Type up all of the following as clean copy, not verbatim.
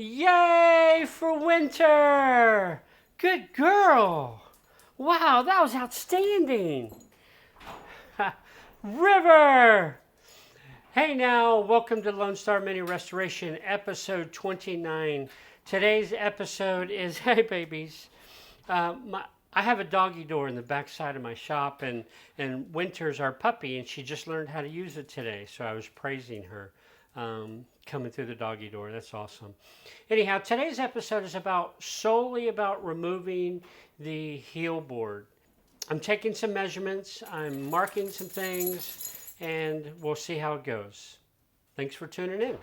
Yay for winter! Good girl! Wow, that was outstanding! River! Hey now, welcome to Lone Star Mini Restoration, episode 29. Today's episode is, hey babies, I have a doggy door in the back side of my shop, and Winter's our puppy, and she just learned how to use it today, so I was praising her coming through the doggy door. That's awesome. Anyhow, today's episode is solely about removing the Heelboard. I'm taking some measurements, I'm marking some things, and we'll see how it goes. Thanks for tuning in.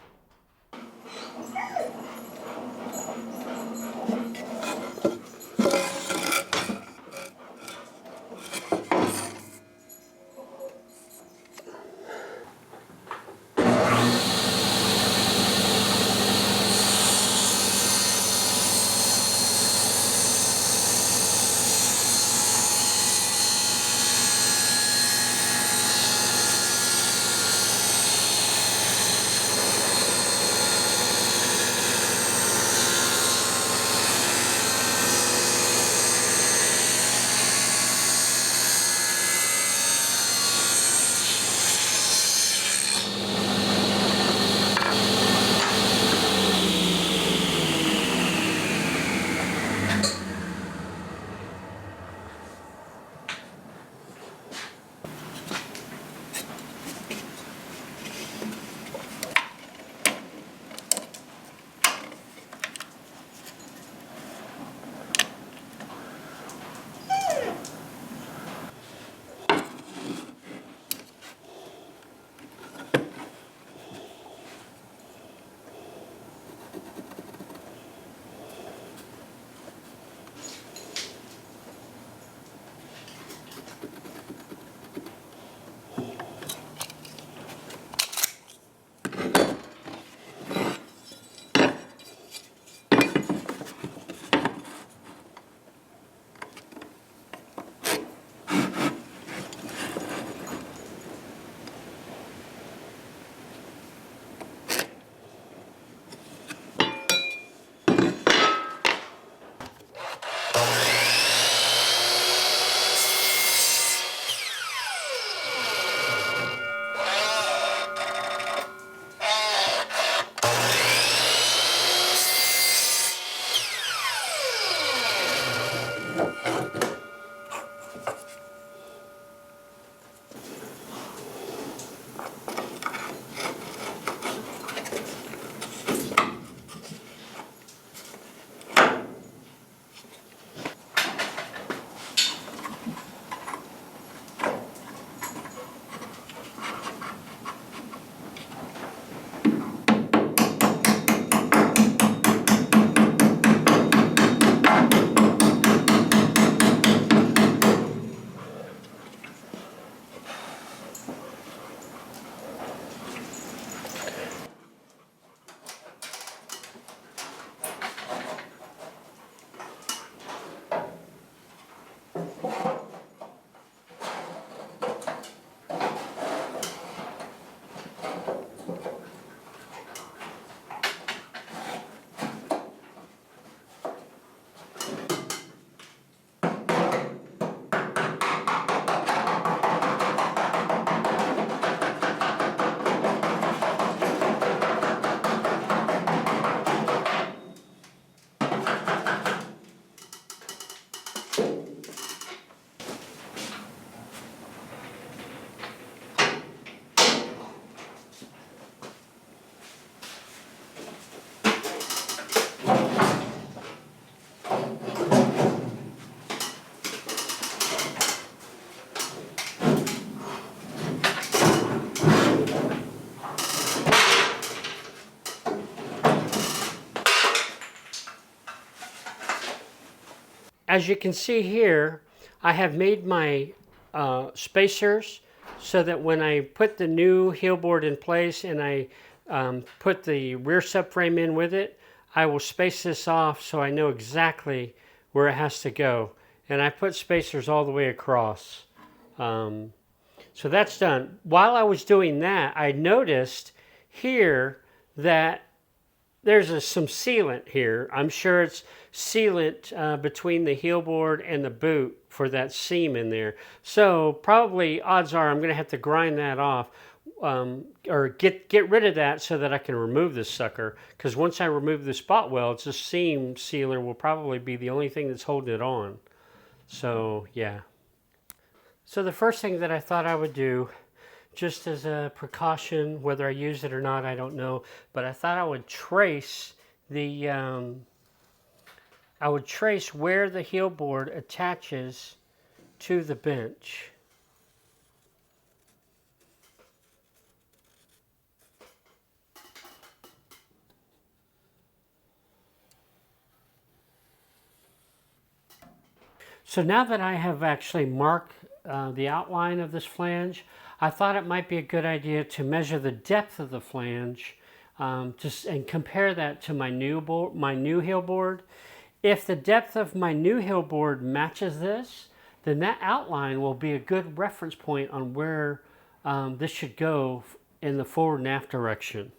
As you can see here, I have made my spacers so that when I put the new Heelboard in place and I put the rear subframe in with it, I will space this off so I know exactly where it has to go. And I put spacers all the way across. So that's done. While I was doing that, I noticed here that some sealant here. I'm sure it's sealant between the heel board and the boot for that seam in there. So probably odds are I'm going to have to grind that off or get rid of that so that I can remove this sucker. Because once I remove the spot welds, the seam sealer will probably be the only thing that's holding it on. So yeah. So the first thing that I thought I would do, just as a precaution, whether I use it or not, I don't know, but I thought I would trace the where the heel board attaches to the bench. So now that I have actually marked the outline of this flange, I thought it might be a good idea to measure the depth of the flange and compare that to my new heel board. If the depth of my new heel board matches this, then that outline will be a good reference point on where this should go in the forward and aft direction.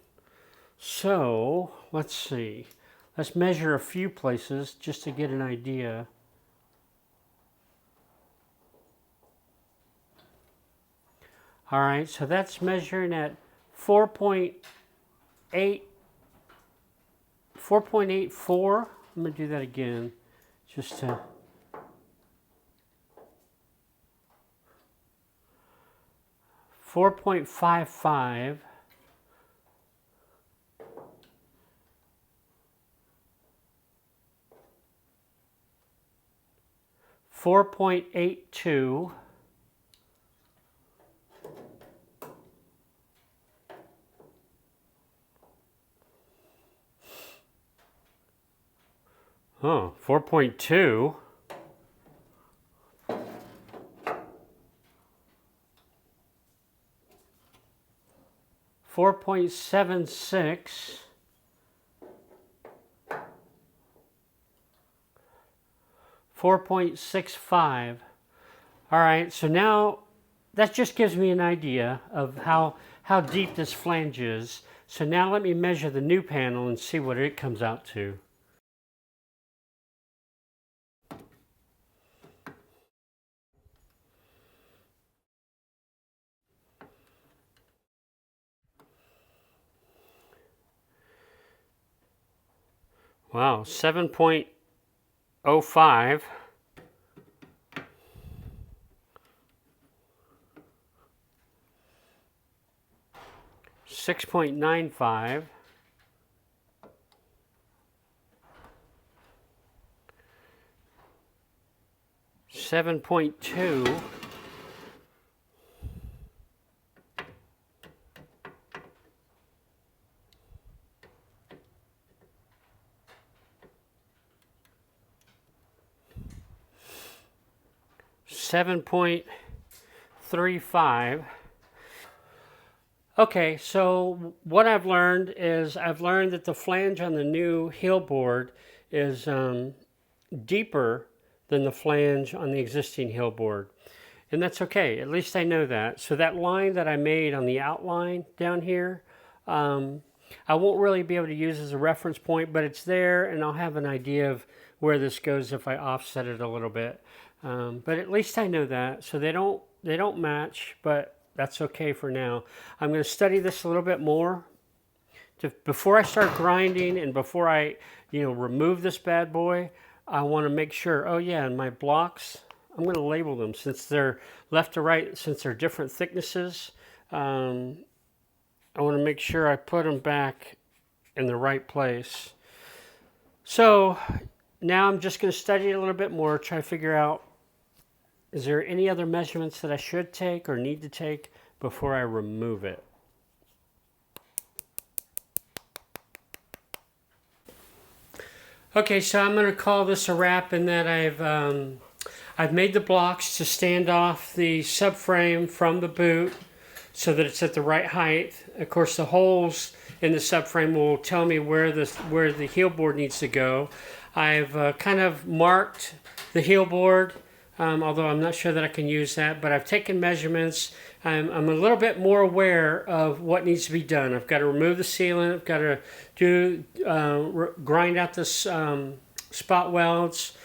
So let's see. Let's measure a few places just to get an idea. All right, so that's measuring at 4.84. I'm going to do that again, just to... 4.55. 4.82. 4.2. 4.76. 4.65. All right, so now that just gives me an idea of how deep this flange is. So now let me measure the new panel and see what it comes out to. Wow, 7.05. 6.95. 7.2. 7.35. Okay, so what I've learned is that the flange on the new heel board is deeper than the flange on the existing heel board. And that's okay, at least I know that. So that line that I made on the outline down here, I won't really be able to use as a reference point, but it's there and I'll have an idea of where this goes if I offset it a little bit. But at least I know that. So they don't match, but that's okay for now. I'm going to study this a little bit more before I start grinding and before I, remove this bad boy. I want to make sure, oh yeah, and my blocks, I'm going to label them since they're left to right, since they're different thicknesses. I want to make sure I put them back in the right place. So now I'm just going to study it a little bit more, try to figure out, is there any other measurements that I should take or need to take before I remove it? Okay, so I'm going to call this a wrap in that I've made the blocks to stand off the subframe from the boot so that it's at the right height. Of course, the holes in the subframe will tell me where the heel board needs to go. I've kind of marked the heel board, although I'm not sure that I can use that, but I've taken measurements I'm a little bit more aware of what needs to be done. I've got to remove the sealant. I've got to do grind out the spot welds.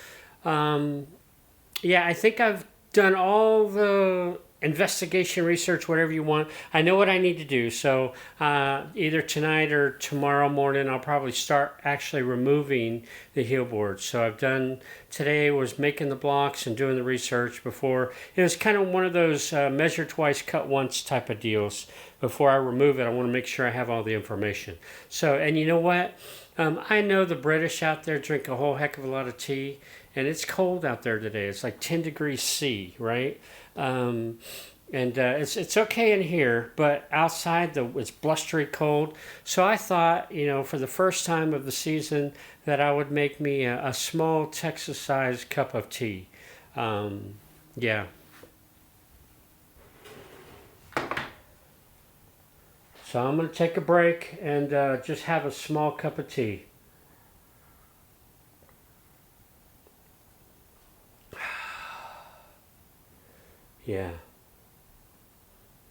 Yeah, I think I've done all the investigation research, whatever you want. I know what I need to do. So either tonight or tomorrow morning, I'll probably start actually removing the heel board. So I've done today was making the blocks and doing the research before. It was kind of one of those measure twice, cut once type of deals. Before I remove it, I want to make sure I have all the information. So, and you know what? I know the British out there drink a whole heck of a lot of tea, and it's cold out there today. It's like 10 degrees C, right? And it's okay in here, but outside it's blustery cold. So I thought, for the first time of the season, that I would make me a small Texas-sized cup of tea. Yeah. So I'm going to take a break and just have a small cup of tea. Yeah.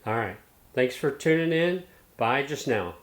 All right. Thanks for tuning in. Bye just now.